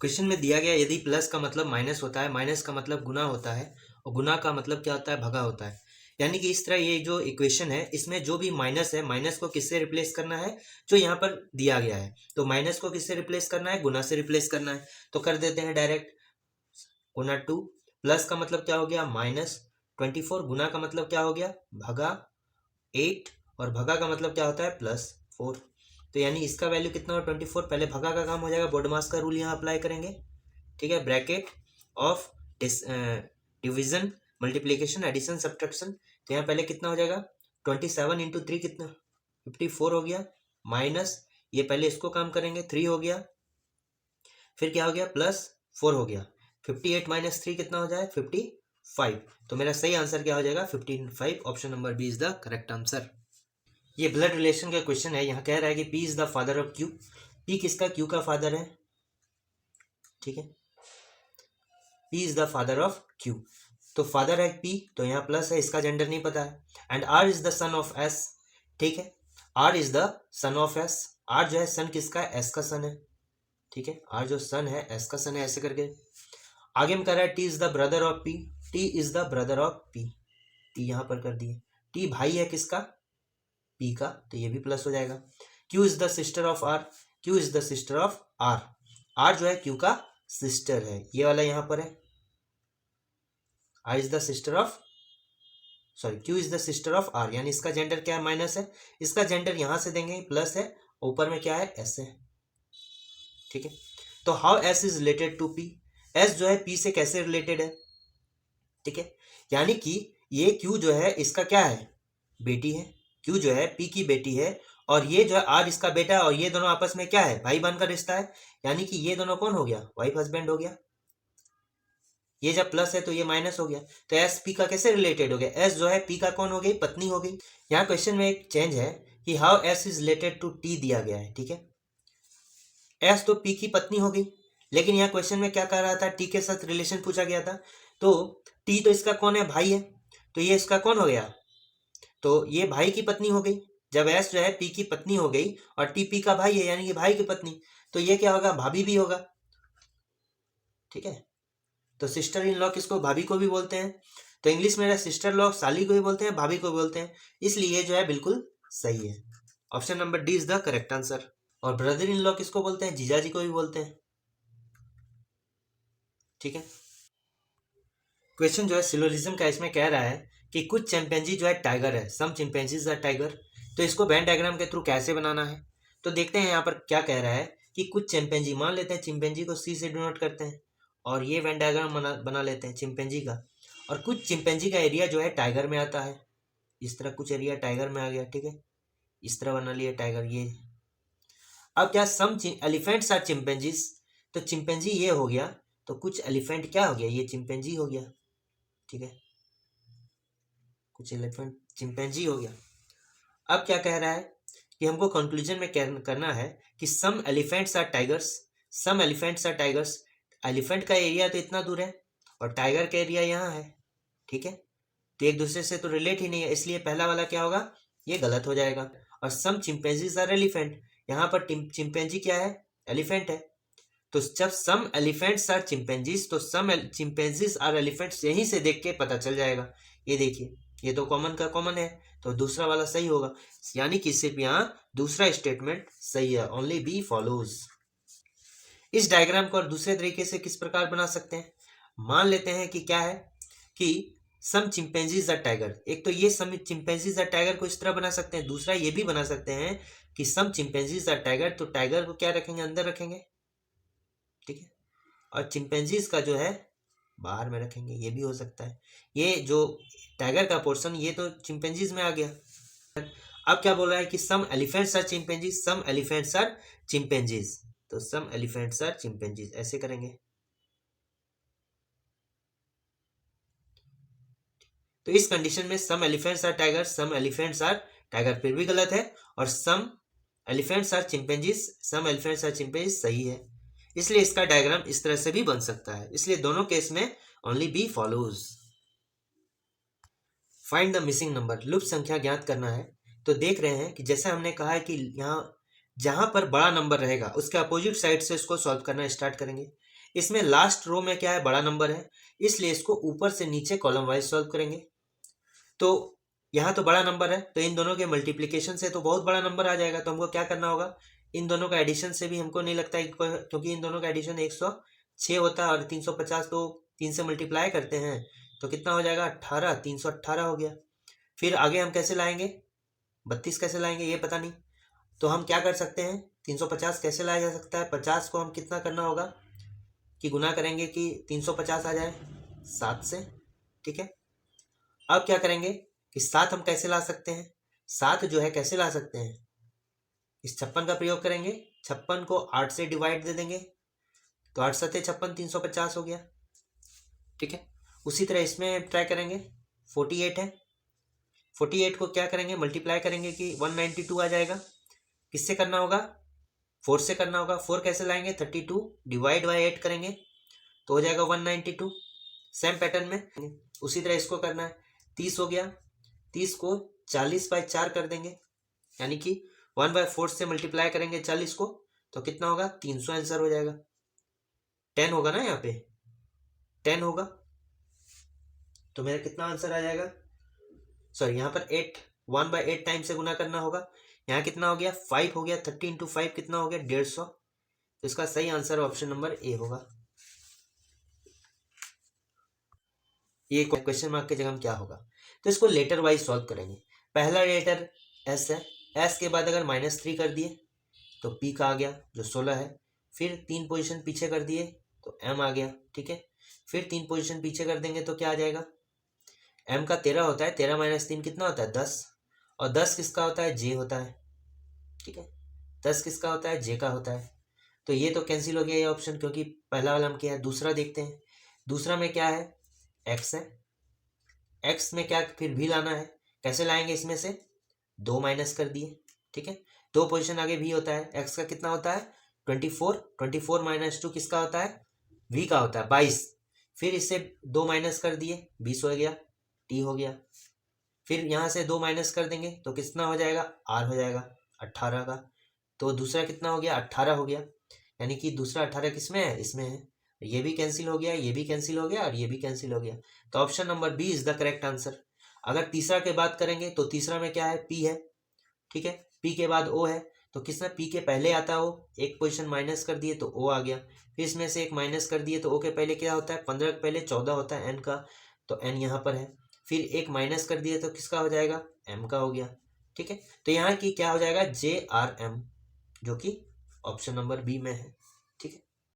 Question में दिया गया यदि प्लस का मतलब माइनस होता है, माइनस का मतलब गुना होता है और गुना का मतलब क्या होता है, भगा होता है। यानी कि इस तरह ये जो इक्वेशन है इसमें जो भी माइनस है, माइनस को किससे रिप्लेस करना है, जो यहाँ पर दिया गया है। तो माइनस को किससे रिप्लेस करना है, गुना से रिप्लेस करना है। तो कर देते हैं डायरेक्ट, गुना 2। प्लस का मतलब क्या हो गया, -24। गुना का मतलब क्या हो गया, भगा 8। और भगा का मतलब क्या होता है, +4। तो यानी इसका वैल्यू कितना हो, 24। पहले भगा का काम हो जाएगा, बोर्डमास का रूल यहाँ अप्लाई करेंगे। ठीक है, bracket of division, multiplication, addition, subtraction. तो यहाँ पहले कितना हो जाएगा, 27 इंटू 3 कितना, 54 हो गया। माइनस ये पहले इसको काम करेंगे, 3 हो गया। फिर क्या हो गया, +4 हो गया। 58 माइनस 3 कितना हो जाए, 55। तो मेरा सही आंसर क्या हो जाएगा, 55। Option number B is the correct answer. ये ब्लड रिलेशन का क्वेश्चन है। यहाँ कह रहा है कि P is the father of Q. P किसका, क्यू का फादर है। ठीक है, P is the father of Q. तो फादर है पी, तो यहाँ प्लस है, इसका जेंडर नहीं पता है। And R is the son of S. ठीक है, R is the son of S. Are जो है सन किसका है, एस का सन है। ठीक है, आर जो सन है एस का सन है, ऐसे करके। आगे में कह रहा है T is the brother of P. T is the brother of P, T यहां पर कर दिए। टी भाई है किसका, पी का, तो ये भी प्लस हो जाएगा। Q is the sister of R. Q is the sister of R. R जो है क्यू का सिस्टर है, ये वाला यहां पर है। R is the sister of, sorry, Q is the sister of R, यानी इसका जेंडर क्या है, माइनस है। इसका जेंडर यहां से देंगे, प्लस है। ऊपर में क्या है, एस है। ठीक है, तो how S is related to P. S जो है पी से कैसे रिलेटेड है। ठीक है, यानी कि ये क्यू जो है इसका क्या है, बेटी है। क्यू जो है पी की बेटी है, और ये जो है आर इसका बेटा है, और ये दोनों आपस में क्या है, भाई बहन का रिश्ता है। यानी कि ये दोनों कौन हो गया, वाइफ हस्बैंड हो गया। ये जब प्लस है तो ये माइनस हो गया। तो एस पी का कैसे रिलेटेड हो गया, एस जो है पी का कौन हो गई, पत्नी हो गई। यहाँ क्वेश्चन में एक चेंज है कि how S is related to T दिया गया है। ठीक है, एस तो पी की पत्नी हो गई, लेकिन यहाँ क्वेश्चन में क्या कह रहा था, टी के साथ रिलेशन पूछा गया था। तो टी तो इसका कौन है, भाई है। तो ये इसका कौन हो गया, तो ये भाई की पत्नी हो गई। जब एस जो है पी की पत्नी हो गई और टी पी का भाई है, यानी कि भाई की पत्नी, तो ये क्या होगा, भाभी भी होगा। ठीक है, तो सिस्टर इन लॉ किसको, भाभी को भी बोलते हैं। तो इंग्लिश में सिस्टर लॉ साली को भी बोलते हैं, भाभी को भी बोलते हैं। इसलिए ये जो है बिल्कुल सही है। Option number D is the correct answer. और ब्रदर इन लॉ किसको बोलते हैं, जीजा जी को भी बोलते हैं। ठीक है, क्वेश्चन जो है सिलोजिज्म का, इसमें कह रहा है कि कुछ चिंपैंजी जो है टाइगर है, सम चिंपैंजीज आर टाइगर। तो इसको वेन डायग्राम के थ्रू कैसे बनाना है, तो देखते हैं यहाँ पर क्या कह रहा है कि कुछ चिंपैंजी, मान लेते हैं चिंपैंजी को सी से डिनोट करते हैं, और ये वेन डायग्राम बना लेते हैं चिंपैंजी का। और कुछ चिंपैंजी का एरिया जो है टाइगर में आता है, इस तरह कुछ एरिया टाइगर में आ गया। ठीक है, इस तरह बना लिया टाइगर ये। अब क्या, सम एलिफेंट्स आर चिंपैंजीज, तो चिंपैंजी ये हो गया, तो कुछ एलिफेंट क्या हो गया, ये चिंपैंजी हो गया। ठीक है, कुछ एलिफेंट चिंपैंजी हो गया। अब क्या कह रहा है कि हमको कंक्लूजन में करना है कि some elephants are tigers. Some elephants are tigers, elephant का एरिया तो इतना दूर है और टाइगर का एरिया यहाँ है। ठीक है, तो एक दूसरे से तो रिलेट ही नहीं है, इसलिए पहला वाला क्या होगा, ये गलत हो जाएगा। और सम चिंपैंजीज आर एलिफेंट, यहाँ पर चिंपैंजी क्या है, एलिफेंट है। तो जब सम एलिफेंट्स आर चिंपैंजीज, तो सम चिंपैंजीज आर एलिफेंट्स, यहीं से देख के पता चल जाएगा। ये देखिए, ये तो कॉमन का कॉमन है, तो दूसरा वाला सही होगा। यानी कि सिर्फ यहाँ दूसरा स्टेटमेंट सही है, ओनली बी फॉलोज। इस डायग्राम को और दूसरे तरीके से किस प्रकार बना सकते हैं, मान लेते हैं कि क्या है कि सम चिंपैंजीज आर टाइगर। एक तो ये सम चिंपैंजीज आर टाइगर को इस तरह बना सकते हैं, दूसरा ये भी बना सकते हैं कि सम चिंपैंजीज आर टाइगर, तो टाइगर को क्या रखेंगे, अंदर रखेंगे। ठीक है, और चिंपैंजीज का जो है बाहर में रखेंगे, ये भी हो सकता है। ये जो टाइगर का पोर्शन, ये तो चिंपैंजीज में आ गया। अब क्या बोल रहा है कि some elephants are chimpanzees, some elephants are chimpanzees, तो सम एलिफेंट्स आर चिंपैंजीज ऐसे करेंगे। तो इस कंडीशन में some elephants are tiger, some elephants are tiger फिर भी गलत है, और some elephants are chimpanzees, some elephants are chimpanzees सही है। इसलिए इसका डायग्राम इस तरह से भी बन सकता है, इसलिए दोनों केस में only B follows. Find the missing number, लुप्त संख्या ज्ञात करना है। तो देख रहे हैं कि जैसे हमने कहा है कि यहाँ जहां पर बड़ा नंबर रहेगा उसके अपोजिट साइड से इसको सॉल्व करना स्टार्ट करेंगे। इसमें लास्ट रो में क्या है, बड़ा नंबर है, इसलिए इसको ऊपर से नीचे कॉलम वाइज सॉल्व करेंगे। तो यहाँ तो बड़ा नंबर है, तो इन दोनों के मल्टीप्लिकेशन से तो बहुत बड़ा नंबर आ जाएगा। तो हमको क्या करना होगा, इन दोनों का एडिशन से भी हमको नहीं लगता है क्योंकि इन दोनों का एडिशन 106 होता है और 350 तो 3 से मल्टीप्लाई करते हैं, तो कितना हो जाएगा 18, 318 हो गया। फिर आगे हम कैसे लाएंगे, 32 कैसे लाएंगे ये पता नहीं, तो हम क्या कर सकते हैं, 350 कैसे लाया जा सकता है, 50 को हम कितना करना होगा कि गुना करेंगे कि 350 आ जाए 7 से। ठीक है, अब क्या करेंगे कि 7 हम कैसे ला सकते हैं, 7 जो है कैसे ला सकते हैं, इस 56 का प्रयोग करेंगे, 56 को 8 से डिवाइड दे देंगे, तो 8 सत्ते 56, 350 हो गया। ठीक है, उसी तरह इसमें ट्राई करेंगे, 48 है, 48 को क्या करेंगे, मल्टीप्लाई करेंगे कि 192 आ जाएगा। किससे करना होगा, 4 से करना होगा। 4 कैसे लाएंगे, 32 डिवाइड बाई 8 करेंगे तो हो जाएगा 192। सेम पैटर्न में उसी तरह इसको करना है, 30 हो गया, 30 को 40/4 कर देंगे, यानी कि 1/4 से मल्टीप्लाई करेंगे 40 को, तो कितना होगा 300 आंसर हो जाएगा। 10 होगा ना, यहाँ पे 10 होगा, तो मेरा कितना आंसर आ जाएगा, सॉरी यहाँ पर 8 1/8 टाइम से गुना करना होगा। यहाँ कितना हो गया 5 हो गया, 30 × 5 कितना हो गया 150। तो इसका सही आंसर ऑप्शन नंबर ए होगा। ये क्वेश्चन मार्क की जगह क्या होगा, तो इसको लेटर वाइज सॉल्व करेंगे। पहला लेटर एस है, एस के बाद अगर -3 कर दिए तो पी का आ गया जो 16 है, फिर 3 पोजीशन पीछे कर दिए तो एम आ गया। ठीक है, फिर 3 पोजीशन पीछे कर देंगे तो क्या आ जाएगा, एम का 13 होता है, 13 - 3 कितना होता है 10, और 10 किसका होता है, जे होता है। ठीक है, 10 किसका होता है, जे का होता है। तो ये तो कैंसिल हो गया ये ऑप्शन, क्योंकि पहला वाला हम किया है। दूसरा देखते हैं, दूसरा में क्या है, एक्स है, एक्स में क्या फिर भी लाना है, कैसे लाएंगे, इसमें से 2 माइनस कर दिए। ठीक है, 2 पोजीशन आगे भी होता है, एक्स का कितना होता है 24, 24 - 2 किसका होता है, वी का होता है 22, फिर इससे 2 माइनस कर दिए 20 हो गया, टी हो गया। फिर यहाँ से 2 माइनस कर देंगे तो कितना हो जाएगा, आर हो जाएगा 18 का। तो दूसरा कितना हो गया 18 हो गया, यानी कि दूसरा 18 किस में है, इसमें है। ये भी कैंसिल हो गया, ये भी कैंसिल हो गया और ये भी कैंसिल हो गया। तो option number B is the correct answer. अगर तीसरा के बात करेंगे तो तीसरा में क्या है, पी है। ठीक है, पी के बाद ओ है, तो किसमें पी के पहले आता है ओ, एक पोजीशन माइनस कर दिए तो ओ आ गया, फिर इसमें से एक माइनस कर दिए तो ओ के पहले क्या होता है, 15 के पहले 14 होता है एन का, तो एन यहाँ पर है, फिर एक माइनस कर दिए तो किसका हो जाएगा, एम का हो गया। ठीक है, तो यहाँ की क्या हो जाएगा, JRM, जो कि ऑप्शन नंबर बी में है।